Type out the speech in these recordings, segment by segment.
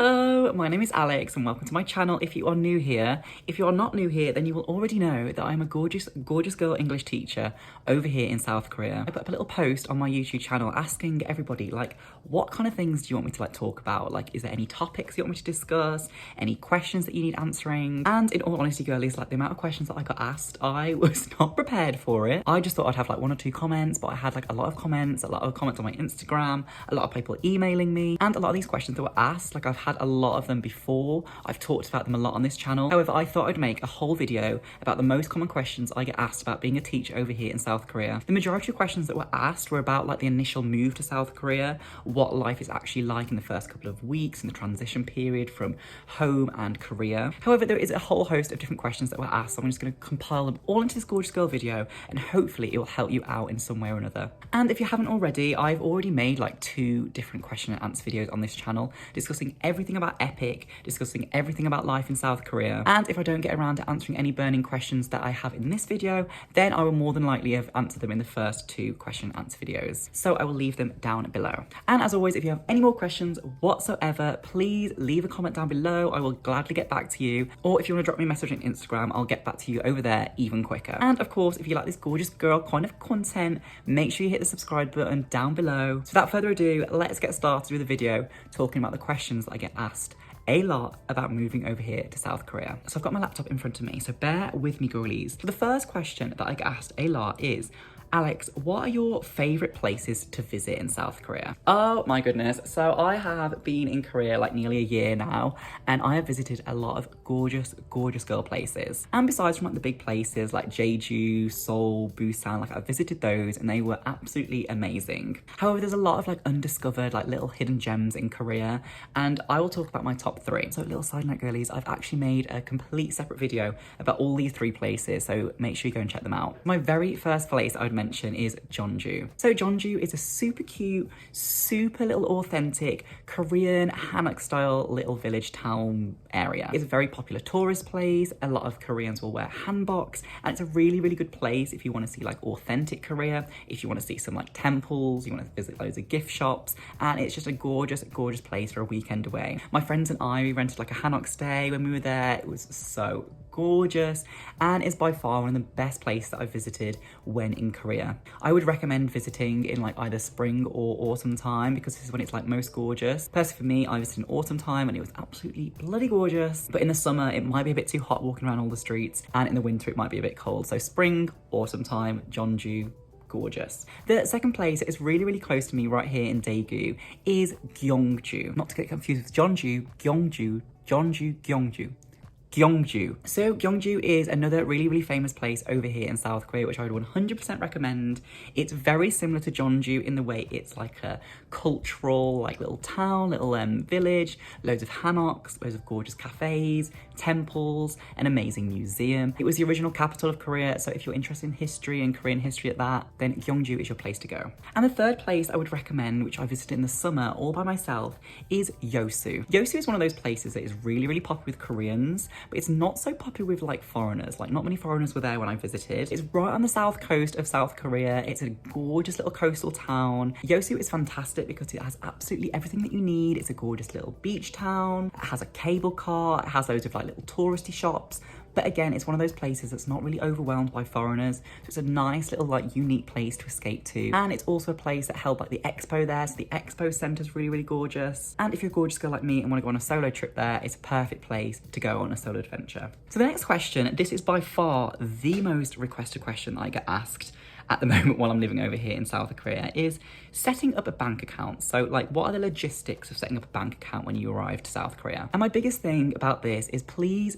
Hello, my name is Alex and welcome to my channel if you are new here. If you are not new here, then you will already know that I'm a gorgeous girl English teacher over here in South Korea. I put up a little post on my YouTube channel asking everybody, like, what kind of things do you want me to talk about? Like, is there any topics you want me to discuss? Any questions that you need answering? And in all honesty, girlies, the amount of questions that I got asked, I was not prepared for it. I just thought I'd have one or two comments, but I had a lot of comments on my Instagram, a lot of people emailing me, and a lot of these questions that were asked, I've had a lot of them before. I've talked about them a lot on this channel. However, I thought I'd make a whole video about the most common questions I get asked about being a teacher over here in South Korea. The majority of questions that were asked were about the initial move to South Korea, what life is actually like in the first couple of weeks in the transition period from home and Korea. However, there is a whole host of different questions that were asked, so I'm just going to compile them all into this gorgeous girl video, and hopefully it will help you out in some way or another. And if you haven't already, I've already made 2 different question and answer videos on this channel discussing everything about EPIK, discussing everything about life in South Korea. And if I don't get around to answering any burning questions that I have in this video, then I will more than likely have answered them in the first 2 question and answer videos. So I will leave them down below. And as always, if you have any more questions whatsoever, please leave a comment down below. I will gladly get back to you. Or if you want to drop me a message on Instagram, I'll get back to you over there even quicker. And of course, if you like this gorgeous girl kind of content, make sure you hit the subscribe button down below. So without further ado, let's get started with the video talking about the questions that I get asked a lot about moving over here to South Korea. So I've got my laptop in front of me, so bear with me, girlies. So the first question that I get asked a lot is, Alex, what are your favourite places to visit in South Korea? Oh my goodness. So I have been in Korea nearly a year now, and I have visited a lot of gorgeous girl places. And besides from the big places like Daegu, Seoul, Busan, I've visited those and they were absolutely amazing. However, there's a lot of undiscovered little hidden gems in Korea, and I will talk about my top 3. So a little side note, girlies, I've actually made a complete separate video about all these 3 places, so make sure you go and check them out. My very first place I would mention is Jeonju. So Jeonju is a super cute, super little authentic Korean hanok style little village town area. It's a very popular tourist place. A lot of Koreans will wear hanboks, and it's a really good place if you want to see authentic Korea, if you want to see some temples, you want to visit loads of gift shops, and it's just a gorgeous place for a weekend away. My friends and I, we rented a hanok stay when we were there. It was so gorgeous, and is by far one of the best places that I've visited when in Korea. I would recommend visiting in either spring or autumn time, because this is when it's most gorgeous. Personally for me, I visited in autumn time and it was absolutely bloody gorgeous, but in the summer it might be a bit too hot walking around all the streets, and in the winter it might be a bit cold. So spring, autumn time, Jeonju, gorgeous. The second place is really close to me right here in Daegu is Gyeongju. Not to get confused with Jeonju, Gyeongju, Gyeongju. So Gyeongju is another really famous place over here in South Korea, which I would 100% recommend. It's very similar to Jeonju in the way it's a cultural little town, little village, loads of hanoks, loads of gorgeous cafes, temples, an amazing museum. It was the original capital of Korea, so if you're interested in history and Korean history at that, then Gyeongju is your place to go. And the third place I would recommend, which I visited in the summer all by myself, is Yeosu. Yeosu is one of those places that is really popular with Koreans, but it's not so popular with foreigners. Not many foreigners were there when I visited. It's right on the south coast of South Korea. It's a gorgeous little coastal town. Yeosu is fantastic because it has absolutely everything that you need. It's a gorgeous little beach town. It has a cable car. It has loads of little touristy shops. But again, it's one of those places that's not really overwhelmed by foreigners. So it's a nice little unique place to escape to. And it's also a place that held the expo there. So the expo centre is really gorgeous. And if you're a gorgeous girl like me and want to go on a solo trip there, it's a perfect place to go on a solo adventure. So the next question, this is by far the most requested question that I get asked at the moment while I'm living over here in South Korea, is setting up a bank account. So what are the logistics of setting up a bank account when you arrive to South Korea? And my biggest thing about this is please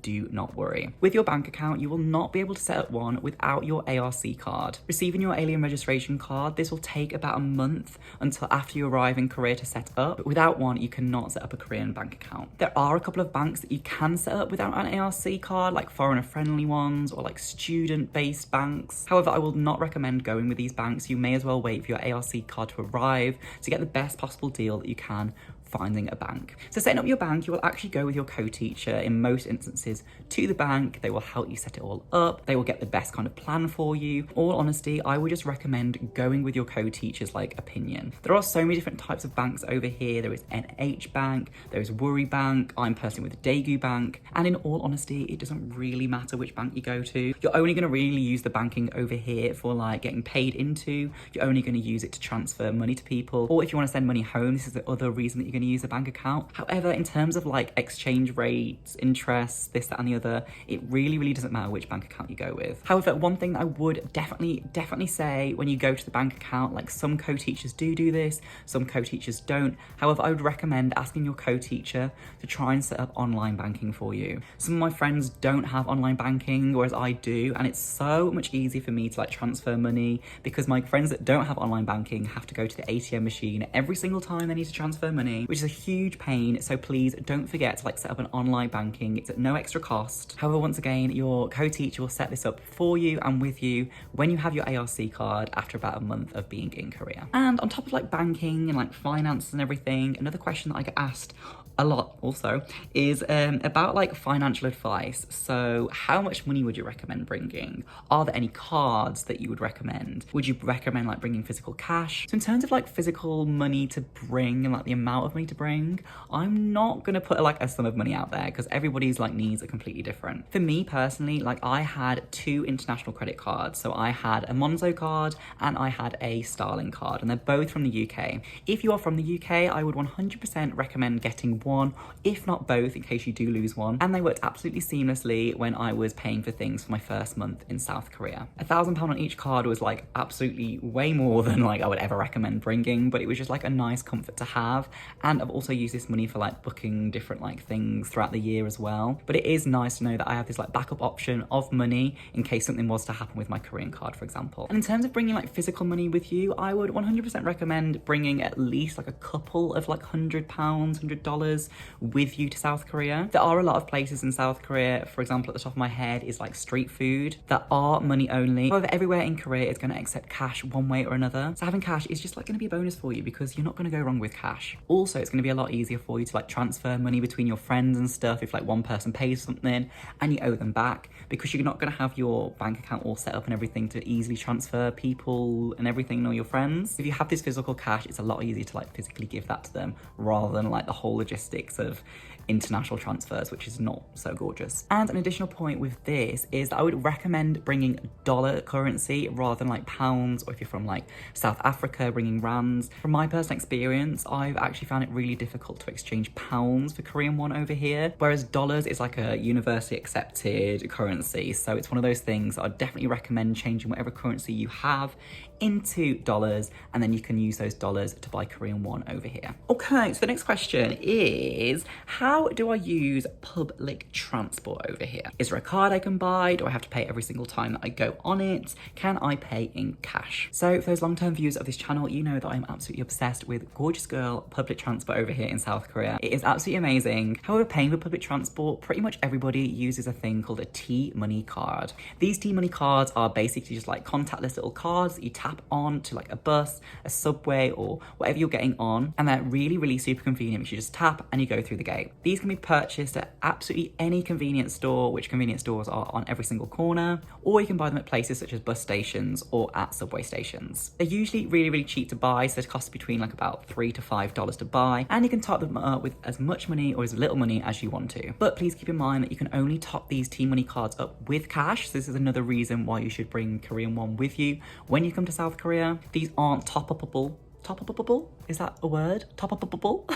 do not worry. With your bank account, you will not be able to set up one without your ARC card. Receiving your alien registration card, this will take about a month until after you arrive in Korea to set up. But without one, you cannot set up a Korean bank account. There are a couple of banks that you can set up without an ARC card, foreigner-friendly ones or student-based banks. However, I will not recommend going with these banks. You may as well wait for your ARC card to arrive to get the best possible deal that you can finding a bank. So setting up your bank, you will actually go with your co-teacher in most instances to the bank. They will help you set it all up. They will get the best kind of plan for you. All honesty, I would just recommend going with your co-teacher's like opinion. There are so many different types of banks over here. There is NH Bank, there is Worry Bank. I'm personally with Daegu Bank. And in all honesty, it doesn't really matter which bank you go to. You're only going to really use the banking over here for like getting paid into. You're only going to use it to transfer money to people. Or if you want to send money home, this is the other reason that you're going to use a bank account. However, in terms of like exchange rates, interest, this, that, and the other, it really doesn't matter which bank account you go with. However, one thing that I would definitely say when you go to the bank account, like some co-teachers do this, some co-teachers don't. However, I would recommend asking your co-teacher to try and set up online banking for you. Some of my friends don't have online banking, whereas I do, and it's so much easier for me to like transfer money because my friends that don't have online banking have to go to the ATM machine every single time they need to transfer money, which is a huge pain. So please don't forget to like set up an online banking. It's at no extra cost. However, once again, your co-teacher will set this up for you and with you when you have your ARC card after about a month of being in Korea. And on top of like banking and like finance and everything, another question that I get asked a lot also is about like financial advice. So how much money would you recommend bringing? Are there any cards that you would recommend? Would you recommend like bringing physical cash? So in terms of like physical money to bring and like the amount of money to bring, I'm not gonna put like a sum of money out there because everybody's like needs are completely different. For me personally, like I had 2 international credit cards. So I had a Monzo card and I had a Starling card, and they're both from the UK. If you are from the UK, I would 100% recommend getting one, if not both, in case you do lose one. And they worked absolutely seamlessly when I was paying for things for my first month in South Korea. £1,000 on each card was like absolutely way more than like I would ever recommend bringing, but it was just like a nice comfort to have. And I've also used this money for like booking different like things throughout the year as well. But it is nice to know that I have this like backup option of money in case something was to happen with my Korean card, for example. And in terms of bringing like physical money with you, I would 100% recommend bringing at least like a couple of like £100, $100 with you to South Korea. There are a lot of places in South Korea, for example, at the top of my head is like street food that are money only. However, everywhere in Korea is going to accept cash one way or another. So having cash is just like going to be a bonus for you because you're not going to go wrong with cash. Also, it's going to be a lot easier for you to like transfer money between your friends and stuff if like one person pays something and you owe them back, because you're not going to have your bank account all set up and everything to easily transfer people and everything and all your friends. If you have this physical cash, it's a lot easier to like physically give that to them rather than like the whole logistics of international transfers, which is not so gorgeous. And an additional point with this is that I would recommend bringing dollar currency rather than like pounds, or if you're from like South Africa, bringing rands. From my personal experience, I've actually found it really difficult to exchange pounds for Korean won over here, whereas dollars is like a universally accepted currency. So it's one of those things I'd definitely recommend changing whatever currency you have into dollars, and then you can use those dollars to buy Korean won over here. Okay, so the next question is, how do I use public transport over here? Is there a card I can buy? Do I have to pay every single time that I go on it? Can I pay in cash? So for those long-term viewers of this channel, you know that I'm absolutely obsessed with Gorgeous Girl public transport over here in South Korea. It is absolutely amazing. However, paying for public transport, pretty much everybody uses a thing called a T-Money card. These T-Money cards are basically just like contactless little cards that you tap on to like a bus, a subway, or whatever you're getting on, and they're really super convenient because you just tap and you go through the gate. These can be purchased at absolutely any convenience store, which convenience stores are on every single corner, or you can buy them at places such as bus stations or at subway stations. They're usually really cheap to buy, so they cost between like about $3 to $5 to buy, and you can top them up with as much money or as little money as you want to. But please keep in mind that you can only top these T-Money cards up with cash, so this is another reason why you should bring Korean won with you when you come to South Korea. These aren't top-upable. Top-upable? Is that a word? Top-upable?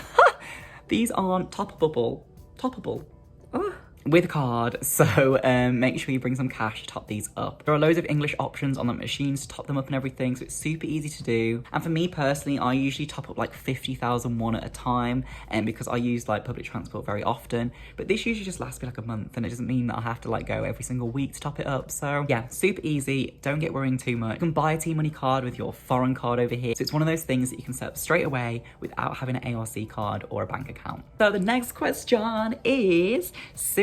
These aren't top-upable. Toppable. With a card, so make sure you bring some cash to top these up. There are loads of English options on the machines to top them up and everything, so it's super easy to do. And for me personally, I usually top up like 50,000 won at a time, and because I use like public transport very often, but this usually just lasts me like a month, and it doesn't mean that I have to like go every single week to top it up. So yeah, super easy. Don't get worrying too much. You can buy a T-Money card with your foreign card over here, so it's one of those things that you can set up straight away without having an ARC card or a bank account. So the next question is,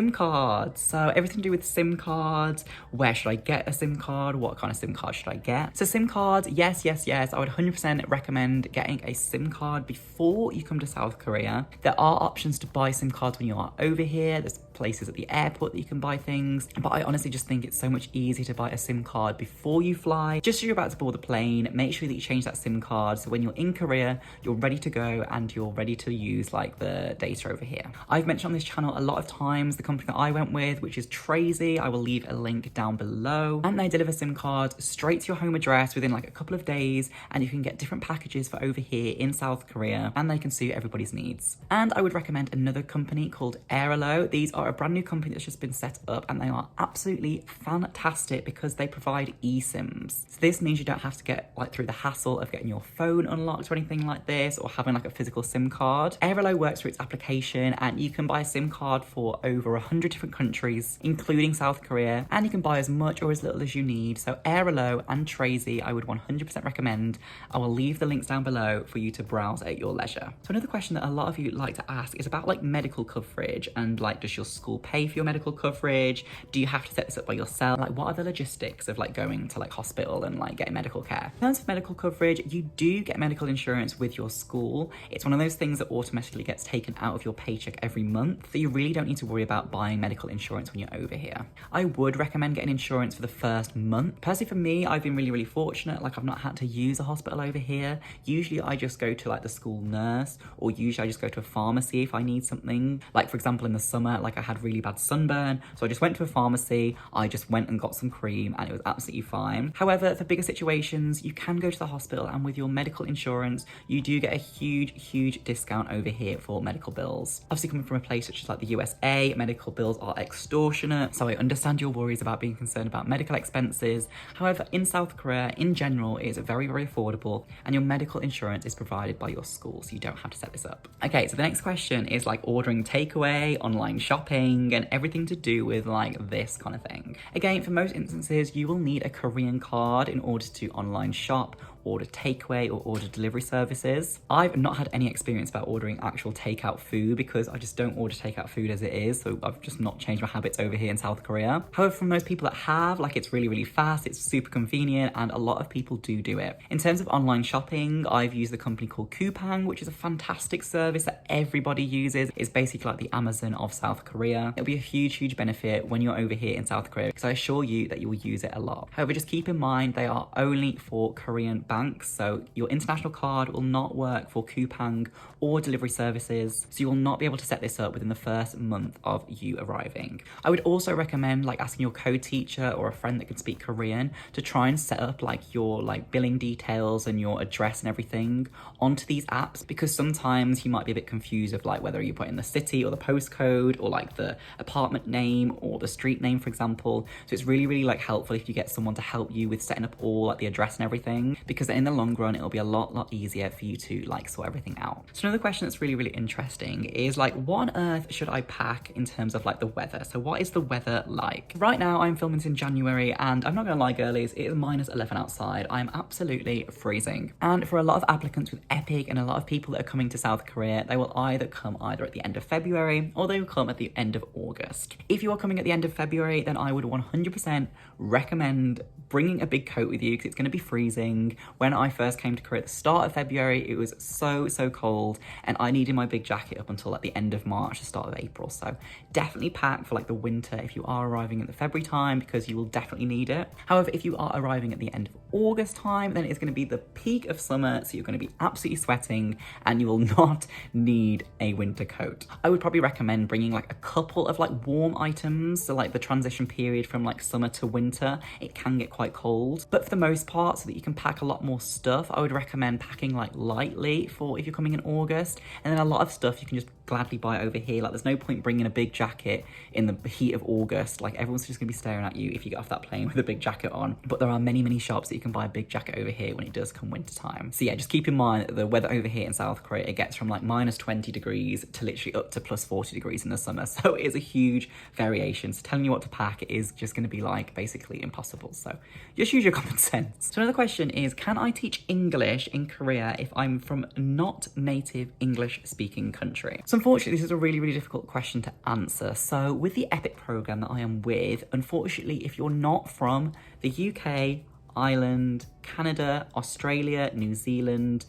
SIM cards. So everything to do with SIM cards. Where should I get a SIM card? What kind of SIM card should I get? So SIM cards, yes. I would 100% recommend getting a SIM card before you come to South Korea. There are options to buy SIM cards when you are over here. There's places at the airport that you can buy things, but I honestly just think it's so much easier to buy a SIM card before you fly. Just as you're about to board the plane, make sure that you change that SIM card so when you're in Korea, you're ready to go and you're ready to use like the data over here. I've mentioned on this channel a lot of times the company that I went with, which is Trazy. I will leave a link down below, and they deliver SIM cards straight to your home address within like a couple of days, and you can get different packages for over here in South Korea, and they can suit everybody's needs. And I would recommend another company called Airalo. These are a brand new company that's just been set up, and they are absolutely fantastic because they provide eSIMs. So this means you don't have to get like through the hassle of getting your phone unlocked or anything like this, or having like a physical SIM card. Airalo works through its application, and you can buy a SIM card for over 100 different countries, including South Korea, and you can buy as much or as little as you need. So Airalo and Trazy, I would 100% recommend. I will leave the links down below for you to browse at your leisure. So another question that a lot of you like to ask is about like medical coverage, and like, does your school pay for your medical coverage? Do you have to set this up by yourself? Like, what are the logistics of like going to like hospital and like getting medical care? In terms of medical coverage, you do get medical insurance with your school. It's one of those things that automatically gets taken out of your paycheck every month, so you really don't need to worry about buying medical insurance when you're over here. I would recommend getting insurance for the first month. Personally, for me, I've been really fortunate. Like, I've not had to use a hospital over here. Usually I just go to like the school nurse, or usually I just go to a pharmacy if I need something. Like, for example, in the summer, like I had really bad sunburn, so I just went to a pharmacy, I just went and got some cream, and it was absolutely fine. However, for bigger situations, you can go to the hospital, and with your medical insurance, you do get a huge discount over here for medical bills. Obviously, coming from a place such as like the USA, medical bills are extortionate, so I understand your worries about being concerned about medical expenses. However, in South Korea, in general, it is very affordable, and your medical insurance is provided by your school, so you don't have to set this up. Okay, so the next question is like ordering takeaway, online shopping, and everything to do with like this kind of thing. Again, for most instances, you will need a Korean card in order to online shop, order takeaway, or order delivery services. I've not had any experience about ordering actual takeout food because I just don't order takeout food as it is, so I've just not changed my habits over here in South Korea. However, for most people that have, like, it's really fast, it's super convenient, and a lot of people do it. In terms of online shopping, I've used the company called Coupang, which is a fantastic service that everybody uses. It's basically like the Amazon of South Korea. It'll be a huge benefit when you're over here in South Korea, because I assure you that you will use it a lot. However, just keep in mind they are only for Korean banks, so your international card will not work for Coupang or delivery services, so you will not be able to set this up within the first month of you arriving. I would also recommend like asking your co-teacher or a friend that can speak Korean to try and set up like your like billing details and your address and everything onto these apps, because sometimes you might be a bit confused of like whether you put in the city or the postcode or like the apartment name or the street name, for example. So it's really like helpful if you get someone to help you with setting up all like the address and everything, because in the long run it'll be a lot easier for you to like sort everything out. So another question that's really interesting is like, what on earth should I pack in terms of like the weather? So what is the weather like? Right now I'm filming this in January, and I'm not gonna lie, girlies, it is -11 outside. I'm absolutely freezing. And for a lot of applicants with EPIK and a lot of people that are coming to South Korea, they will either come either at the end of February or they will come at the end of August. If you are coming at the end of February, then I would 100% recommend bringing a big coat with you, because it's going to be freezing. When I first came to Korea at the start of February, it was so cold, and I needed my big jacket up until at the end of March, the start of April. So definitely pack for like the winter if you are arriving at the February time, because you will definitely need it. However, if you are arriving at the end of August time, then it's going to be the peak of summer, so you're going to be absolutely sweating and you will not need a winter coat. I would probably recommend bringing like a couple of like warm items, so like the transition period from like summer to winter, it can get quite cold. But for the most part, so that you can pack a lot more stuff, I would recommend packing like lightly for if you're coming in August, and then a lot of stuff you can just gladly buy over here. Like, there's no point bringing a big jacket in the heat of August. Like, everyone's just gonna be staring at you if you get off that plane with a big jacket on. But there are many shops that you can buy a big jacket over here when it does come winter time. So yeah, just keep in mind that the weather over here in South Korea, it gets from like -20 degrees to literally up to +40 degrees in the summer. So it is a huge variation. So telling you what to pack is just gonna be like basically impossible. So just use your common sense. So another question is, can I teach English in Korea if I'm from not native English speaking country? unfortunately, this is a really, really difficult question to answer. So with the EPIK program that I am with, unfortunately, if you're not from the UK, Ireland, Canada, Australia, New Zealand,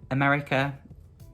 America,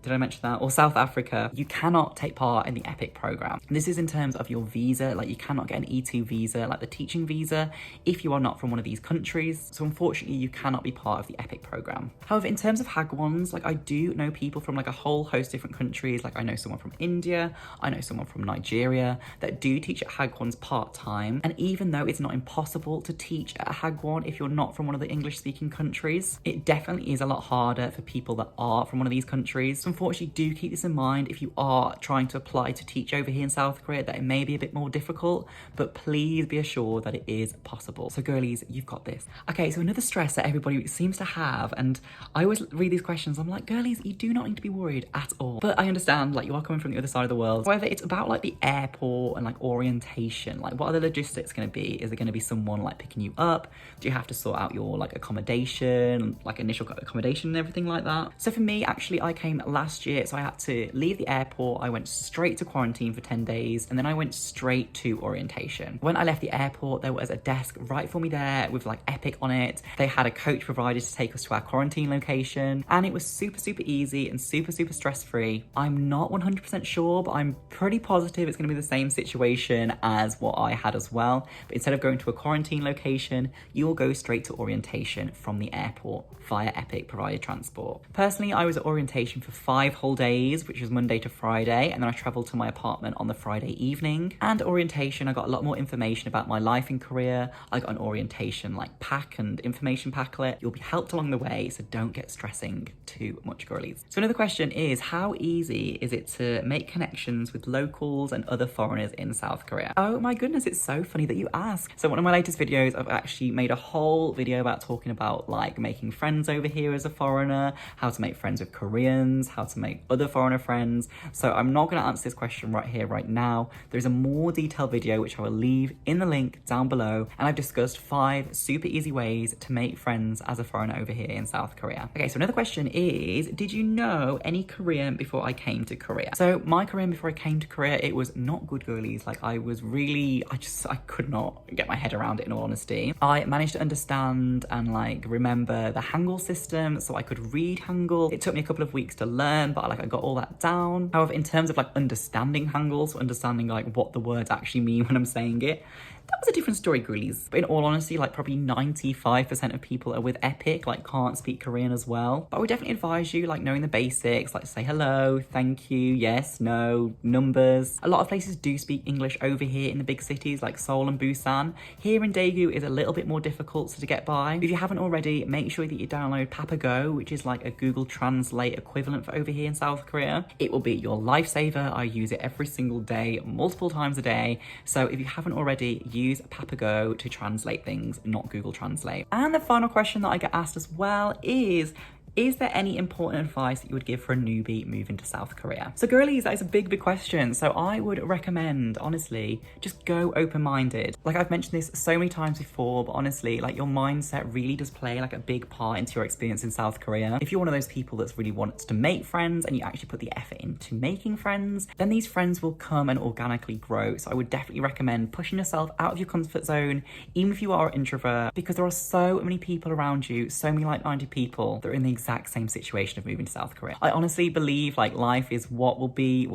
did I mention that? Or South Africa, you cannot take part in the EPIK program. And this is in terms of your visa, like you cannot get an E2 visa, like the teaching visa, if you are not from one of these countries. So unfortunately, you cannot be part of the EPIK program. However, in terms of Hagwons, like I do know people from like a whole host of different countries. Like I know someone from India, I know someone from Nigeria that do teach at Hagwons part-time. And even though it's not impossible to teach at a Hagwon if you're not from one of the English-speaking countries, it definitely is a lot harder for people that are from one of these countries. So unfortunately, do keep this in mind if you are trying to apply to teach over here in South Korea, that it may be a bit more difficult, but please be assured that it is possible. So girlies, you've got this. Okay, so another stress that everybody seems to have, and I always read these questions, I'm like, girlies, you do not need to be worried at all. But I understand, like, you are coming from the other side of the world. However, it's about like the airport and like orientation. Like, what are the logistics going to be? Is it going to be someone like picking you up? Do you have to sort out your like accommodation, like initial accommodation and everything like that? So for me, actually, I came last year, so I had to leave the airport. I went straight to quarantine for 10 days, and then I went straight to orientation. When I left the airport, there was a desk right for me there with like EPIK on it. They had a coach provided to take us to our quarantine location, and it was super, super easy and super, super stress-free. I'm not 100% sure, but I'm pretty positive it's going to be the same situation as what I had as well. But instead of going to a quarantine location, you will go straight to orientation from the airport via EPIK provided transport. Personally, I was at orientation for 5 whole days, which was Monday to Friday, and then I traveled to my apartment on the Friday evening. And orientation, I got a lot more information about my life in Korea. I got an orientation like pack and information packlet. You'll be helped along the way, so don't get stressing too much, girlies. So another question is, how easy is it to make connections with locals and other foreigners in South Korea? Oh my goodness, it's so funny that you ask. So one of my latest videos, I've actually made a whole video about talking about like making friends over here as a foreigner, how to make friends with Koreans, how to make other foreigner friends. So I'm not going to answer this question right here, right now. There's a more detailed video which I will leave in the link down below, and I've discussed 5 super easy ways to make friends as a foreigner over here in South Korea. Okay, so another question is, did you know any Korean before I came to Korea? So my Korean before I came to Korea, it was not good, girlies. Like I was really, I could not get my head around it, in all honesty. I managed to understand and like remember the Hangul system, so I could read Hangul. It took me a couple of weeks to learn, but like I got all that down. However, in terms of like understanding Hangul, so understanding like what the words actually mean when I'm saying it, that was a different story, girlies. But in all honesty, like probably 95% of people are with EPIK, like can't speak Korean as well. But I would definitely advise you like knowing the basics, like say hello, thank you, yes, no, numbers. A lot of places do speak English over here in the big cities like Seoul and Busan. Here in Daegu is a little bit more difficult to get by. If you haven't already, make sure that you download Papago, which is like a Google Translate equivalent for over here in South Korea. It will be your lifesaver. I use it every single day, multiple times a day. So if you haven't already, use Papago to translate things, not Google Translate. And the final question that I get asked as well is there any important advice that you would give for a newbie moving to South Korea? So girlies, that is a big, big question. So I would recommend, honestly, just go open-minded. Like I've mentioned this so many times before, but honestly, like your mindset really does play like a big part into your experience in South Korea. If you're one of those people that's really wants to make friends and you actually put the effort into making friends, then these friends will come and organically grow. So I would definitely recommend pushing yourself out of your comfort zone, even if you are an introvert, because there are so many people around you, so many like-minded people that are in the exact same situation of moving to South Korea. I honestly believe like life is what will be,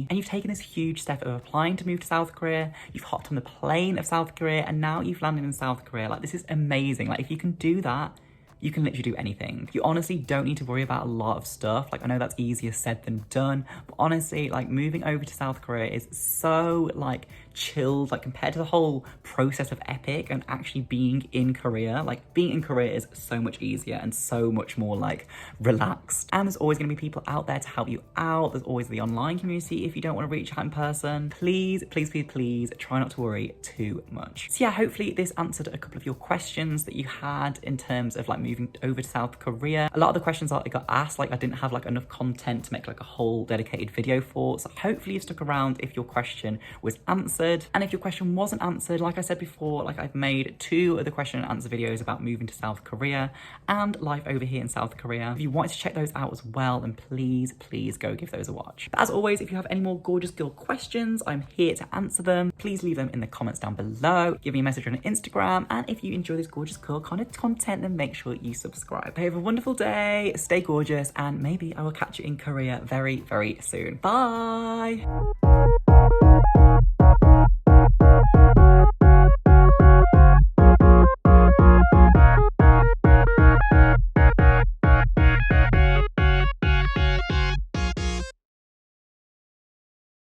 and you've taken this huge step of applying to move to South Korea, you've hopped on the plane of South Korea, and now you've landed in South Korea. Like this is amazing. Like if you can do that, you can literally do anything. You honestly don't need to worry about a lot of stuff. Like I know that's easier said than done, but honestly, like moving over to South Korea is so like chilled, like compared to the whole process of EPIK and actually being in Korea. Like being in Korea is so much easier and so much more like relaxed. And there's always gonna be people out there to help you out. There's always the online community if you don't want to reach out in person. Please, please, please, please try not to worry too much. So yeah, hopefully this answered a couple of your questions that you had in terms of like moving over to South Korea. A lot of the questions that I got asked, like I didn't have like enough content to make like a whole dedicated video for. So hopefully you stuck around if your question was answered. answered. And if your question wasn't answered, like I said before, like I've made 2 of the question and answer videos about moving to South Korea and life over here in South Korea. If you wanted to check those out as well, then please go give those a watch. But as always, if you have any more Gorgeous Girl questions, I'm here to answer them. Please leave them in the comments down below. Give me a message on Instagram. And if you enjoy this Gorgeous Girl kind of content, then make sure you subscribe. Have a wonderful day, stay gorgeous, and maybe I will catch you in Korea very, very soon. Bye.